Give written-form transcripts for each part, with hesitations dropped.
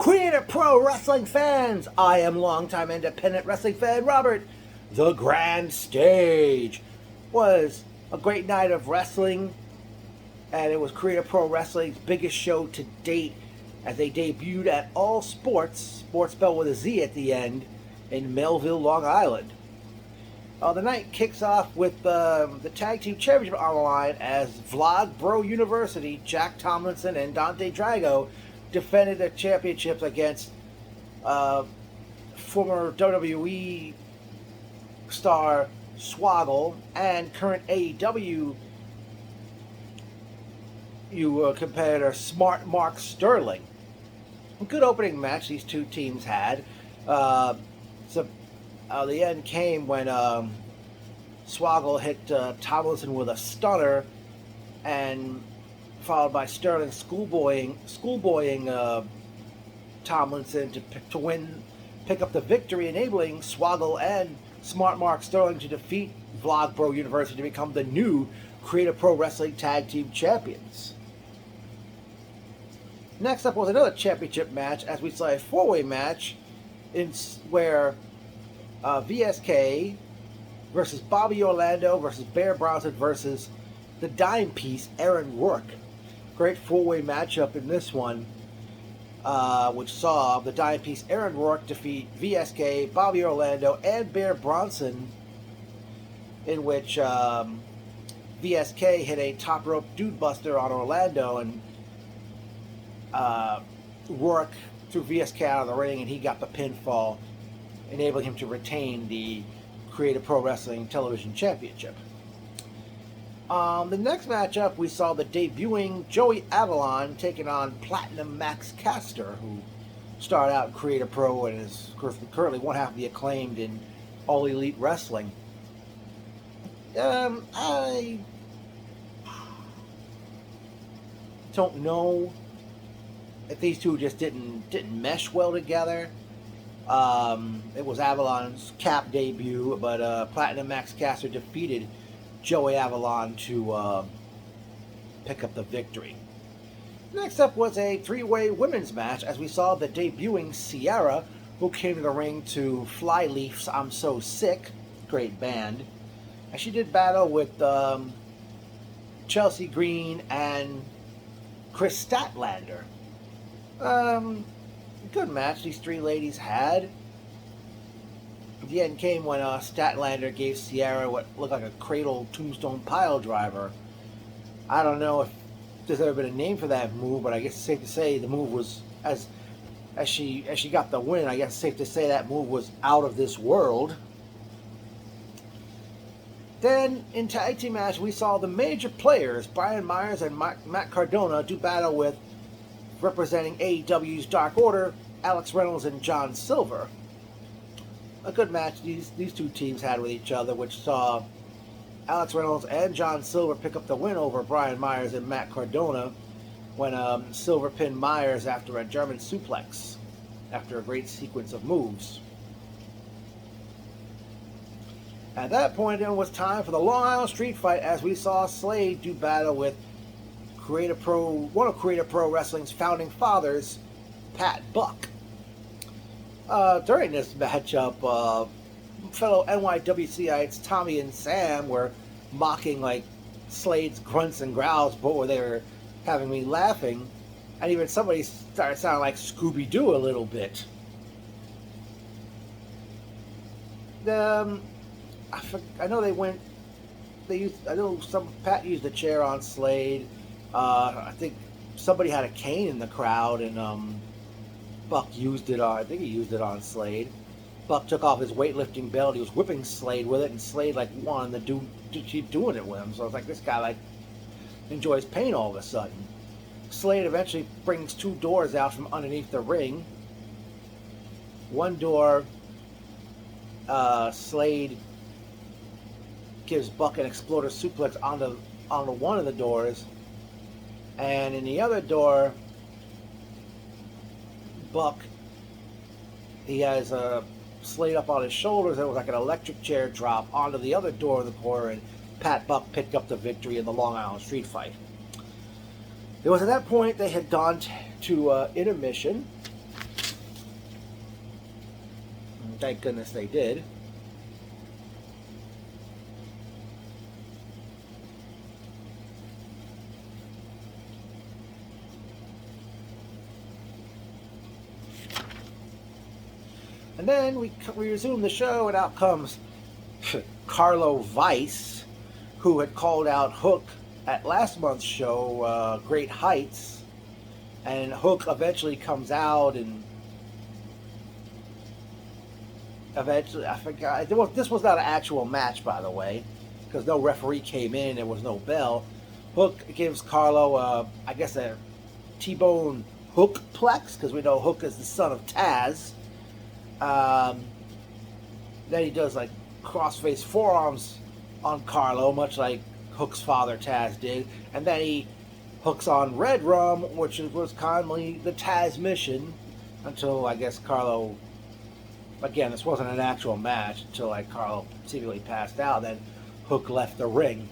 Creator Pro Wrestling fans, I am longtime independent wrestling fan Robert. The Grand Stage was a great night of wrestling, and it was Creator Pro Wrestling's biggest show to date as they debuted at All Sports spelled with a Z at the end, in Melville, Long Island. The night kicks off with the Tag Team Championship on the line as Vlog Bro University, Jack Tomlinson and Dante Drago defended the championships against former WWE star Swoggle and current AEW competitor Smart Mark Sterling. A good opening match these two teams had. The end came when Swoggle hit Tomlinson with a stunner, and followed by Sterling schoolboying Tomlinson to pick up the victory, enabling Swoggle and Smart Mark Sterling to defeat Vlog Bro University to become the new Creative Pro Wrestling Tag Team Champions. Next up was another championship match, as we saw a four-way match where VSK versus Bobby Orlando versus Bear Bronson versus the dime piece Aaron Rourke. Great four-way matchup in this one, which saw the dime piece Aaron Rourke defeat VSK, Bobby Orlando, and Bear Bronson, in which VSK hit a top rope dude buster on Orlando, and Rourke threw VSK out of the ring, and he got the pinfall, enabling him to retain the Creative Pro Wrestling Television Championship. The next matchup, we saw the debuting Joey Avalon taking on Platinum Max Caster, who started out in Creative Pro and is currently one half of the Acclaimed in All Elite Wrestling. I don't know if these two just didn't mesh well together. It was Avalon's Cap debut, but Platinum Max Caster defeated Joey Avalon to pick up the victory. Next up was a three-way women's match, as we saw the debuting Sierra, who came to the ring to Flyleaf's I'm So Sick, great band, and she did battle with Chelsea Green and Chris Statlander. Good match these three ladies had. The end came when Statlander gave Sierra what looked like a cradle tombstone pile driver. I don't know if there's ever been a name for that move, but I guess it's safe to say the move was, as she got the win, I guess it's safe to say that move was out of this world. Then, in tag team match, we saw the major players, Brian Myers and Matt Cardona, do battle with, representing AEW's Dark Order, Alex Reynolds and John Silver. A good match these two teams had with each other, which saw Alex Reynolds and John Silver pick up the win over Brian Myers and Matt Cardona when Silver pinned Myers after a German suplex, after a great sequence of moves. At that point, it was time for the Long Island Street Fight, as we saw Slade do battle with one of Creative Pro Wrestling's founding fathers, Pat Buck. During this matchup, fellow NYWCites Tommy and Sam were mocking Slade's grunts and growls, but where they were having me laughing, and even somebody started sounding like Scooby-Doo a little bit. I know Pat used a chair on Slade. I think somebody had a cane in the crowd, and Buck used it on, I think he used it on Slade. Buck took off his weightlifting belt, he was whipping Slade with it, and Slade wanted to keep doing it with him. So I was like, this guy enjoys pain all of a sudden. Slade eventually brings two doors out from underneath the ring. One door, Slade gives Buck an exploder suplex onto one of the doors, and in the other door, Buck, he has a Slade up on his shoulders, and it was like an electric chair drop onto the other door in the corner, and Pat Buck picked up the victory in the Long Island Street Fight. It was at that point they had gone to intermission, Thank goodness they did. And then we resume the show, and out comes Carlo Weiss, who had called out Hook at last month's show, Great Heights. And Hook eventually comes out, and eventually, I forgot, this was not an actual match, by the way, because no referee came in, there was no bell. Hook gives Carlo, I guess, a T-bone Hookplex, because we know Hook is the son of Taz. Then he does like cross-face forearms on Carlo, much like Hook's father Taz did, and then he hooks on Red Rum, which was commonly the Taz mission, until I guess Carlo, again, this wasn't an actual match until like Carlo seemingly passed out. Then Hook left the ring,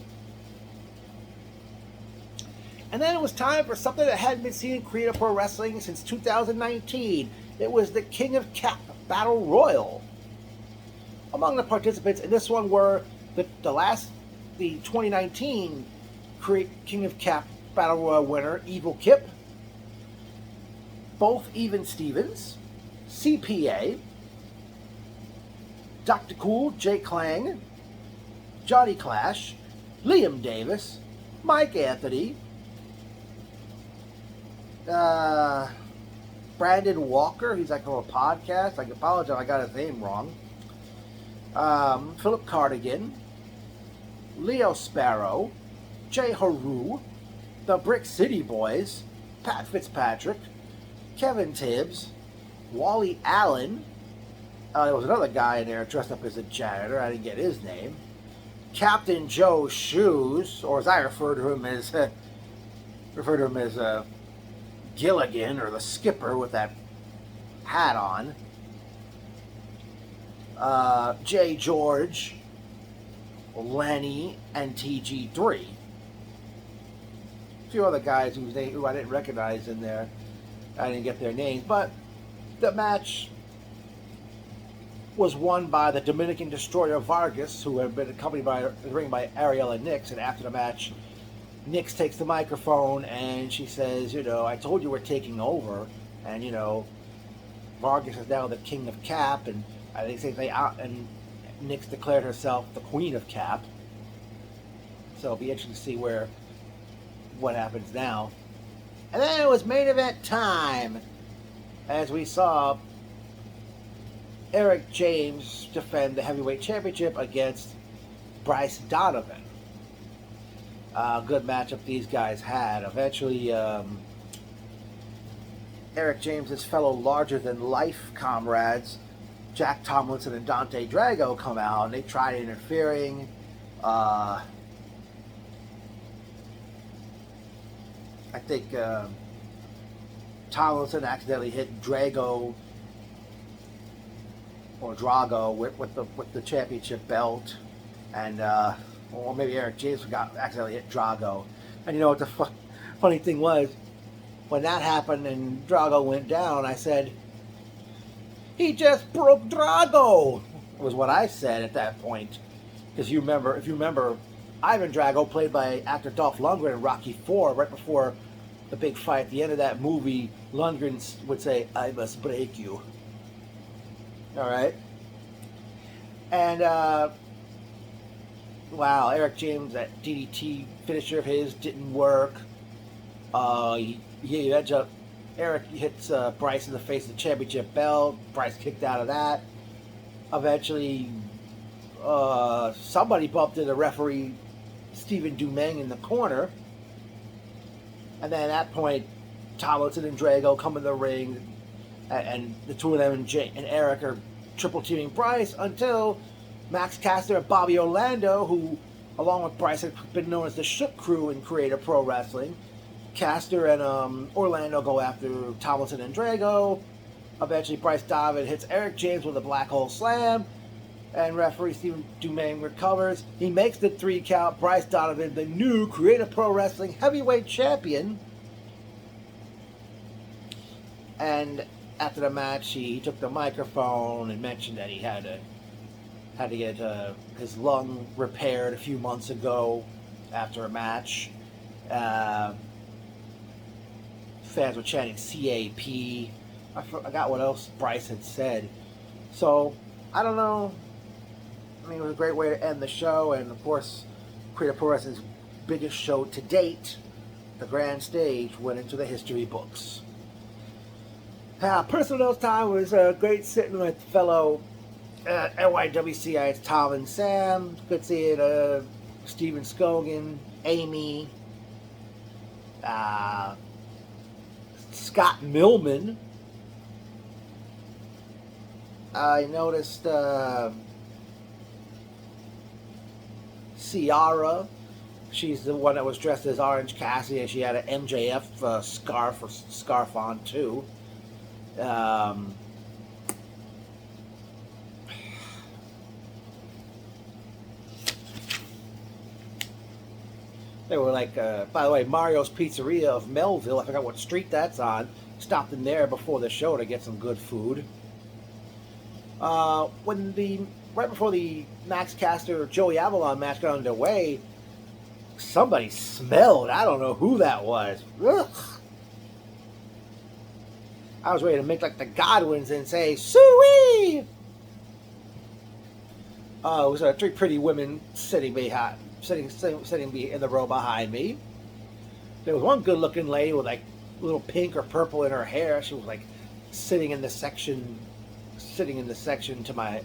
and then it was time for something that hadn't been seen in Creative Pro Wrestling since 2019. It was the King of Cap Battle Royal. Among the participants in this one were the 2019 King of Cap Battle Royal winner, Evil Kip, both Even Stevens, CPA, Dr. Cool, Jay Clang, Johnny Clash, Liam Davis, Mike Anthony, Brandon Walker, he's like on a podcast. I apologize, I got his name wrong. Philip Cardigan, Leo Sparrow, Jay Haru, the Brick City Boys, Pat Fitzpatrick, Kevin Tibbs, Wally Allen. There was another guy in there dressed up as a janitor. I didn't get his name. Captain Joe Shoes, or as I refer to him as Gilligan, or the skipper with that hat on. Jay George, Lenny, and TG3. A few other guys who I didn't recognize in there. I didn't get their names, but the match was won by the Dominican Destroyer Vargas, who had been accompanied by the ring by Ariella Nix. And after the match, Nix takes the microphone and she says, I told you we're taking over, and Vargas is now the King of Cap, and I think and Nix declared herself the Queen of Cap. So it'll be interesting to see what happens now. And then it was main event time, as we saw Eric James defend the heavyweight championship against Bryce Donovan. Good matchup these guys had. Eventually, Eric James's fellow larger-than-life comrades, Jack Tomlinson and Dante Drago, come out, and they tried interfering. I think Tomlinson accidentally hit Drago with the championship belt, and or maybe Eric James accidentally hit Drago. And what the funny thing was, when that happened and Drago went down, I said, "He just broke Drago," was what I said at that point. Because if you remember, Ivan Drago, played by actor Dolph Lundgren in Rocky IV, right before the big fight at the end of that movie, Lundgren would say, "I must break you." All right. And, wow, Eric James, that DDT finisher of his didn't work. Eric hits Bryce in the face of the championship belt. Bryce kicked out of that. Eventually, somebody bumped into referee Stephen Dumeng in the corner. And then at that point, Tomlinson and Drago come in the ring, and the two of them and Eric are triple teaming Bryce until Max Caster and Bobby Orlando, who, along with Bryce, have been known as the Shook Crew in Creative Pro Wrestling. Caster and Orlando go after Tomlinson and Drago. Eventually, Bryce Donovan hits Eric James with a black hole slam, and referee Stephen Dumeng recovers. He makes the 3 count. Bryce Donovan, the new Creative Pro Wrestling heavyweight champion. And after the match, he took the microphone and mentioned that he had to get his lung repaired a few months ago after a match. Fans were chanting CAP. I forgot what else Bryce had said. So, I don't know. I mean, it was a great way to end the show, and of course, Creative Pro Wrestling's biggest show to date, the Grand Stage, went into the history books. Personal notes time was great sitting with fellow NYWCI's Tom and Sam. Good seeing Steven Scogan, Amy, Scott Millman. I noticed Ciara. She's the one that was dressed as Orange Cassidy, and she had an MJF scarf on too. They were like, by the way, Mario's Pizzeria of Melville. I forgot what street that's on. Stopped in there before the show to get some good food. Right before the Max Caster Joey Avalon match got underway, somebody smelled. I don't know who that was. Ugh. I was ready to make like the Godwins and say, "Suey!" It was three pretty women sitting in the row behind me. There was one good-looking lady with like a little pink or purple in her hair. She was like sitting in the section to my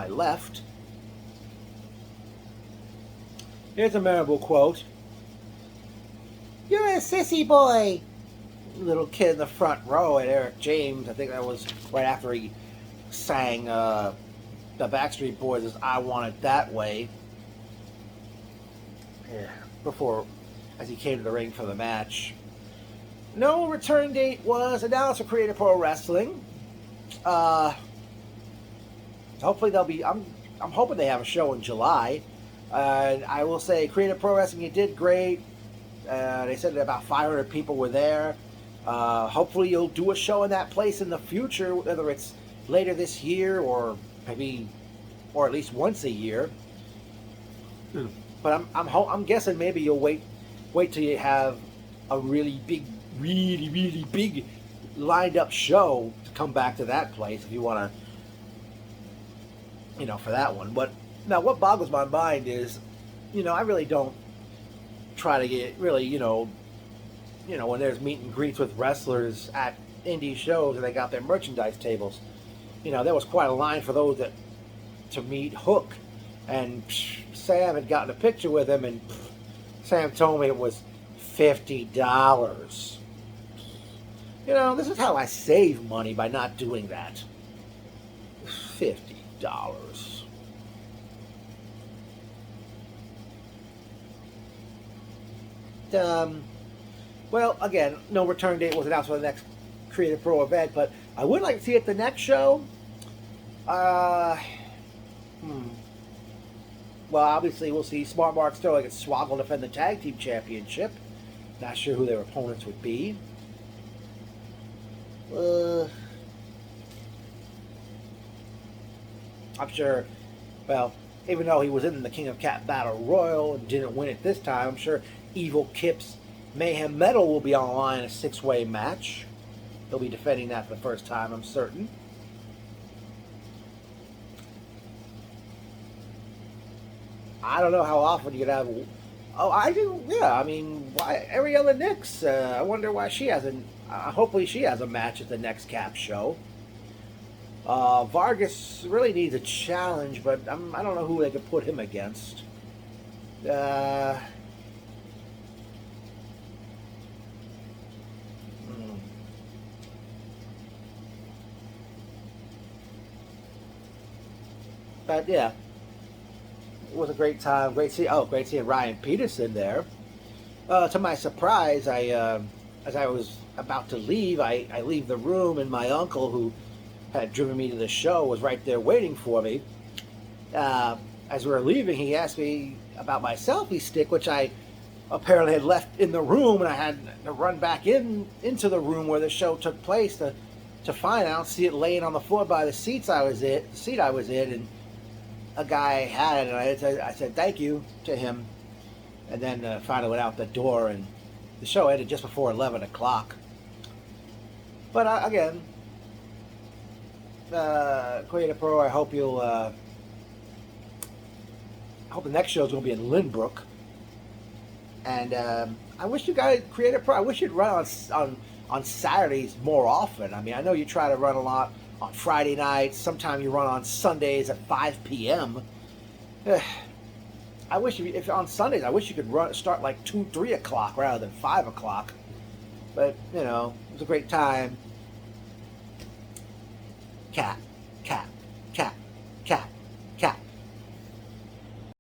left. Here's a memorable quote. "You're a sissy boy." Little kid in the front row at Eric James. I think that was right after he sang the Backstreet Boys' "I Want It That Way." Yeah, as he came to the ring for the match. No return date was announced for Creative Pro Wrestling. Hopefully they'll be. I'm hoping they have a show in July. I will say, Creative Pro Wrestling, you did great. They said that about 500 people were there. Hopefully you'll do a show in that place in the future, whether it's later this year or at least once a year. But I'm guessing maybe you'll wait till you have a really big lined up show to come back to that place if you want to, for that one. But now what boggles my mind is, I really don't try to get really, when there's meet and greets with wrestlers at indie shows and they got their merchandise tables, there was quite a line for those to meet Hook, and Sam had gotten a picture with him, and Sam told me it was $50. This is how I save money, by not doing that. $50. Well, again, no return date was announced for the next Creative Pro event, but I would like to see it the next show. Well, obviously, we'll see Smart Mark Sterling and Swoggle defend the Tag Team Championship. Not sure who their opponents would be. I'm sure, well, even though he was in the King of Cat Battle Royal and didn't win it this time, I'm sure Evil Kip's Mayhem Metal will be on the line in a 6-way match. He'll be defending that for the first time, I'm certain. I don't know how often you could have. Oh, I do. Yeah, I mean, why every other Nix? I wonder why she hasn't. Hopefully, she has a match at the next Cap show. Vargas really needs a challenge, but I don't know who they could put him against. But yeah, it was a great time. Great seeing Ryan Peterson there. To my surprise, as I was about to leave, I leave the room, and my uncle, who had driven me to the show, was right there waiting for me. As we were leaving, he asked me about my selfie stick, which I apparently had left in the room, and I had to run back into the room where the show took place to to find, I don't see it laying on the floor by the seat I was in, and a guy had it, and I said thank you to him, and then finally went out the door, and the show ended just before 11 o'clock. But again, Creative Pro, I hope you'll. I hope the next show is going to be in Lynbrook, and I wish you guys, Creative Pro, I wish you'd run on Saturdays more often. I mean, I know you try to run a lot on Friday nights. Sometimes you run on Sundays at 5 p.m. I wish if on Sundays, I wish you could start like 2, 3 o'clock rather than 5 o'clock. But you know, it was a great time. Cat.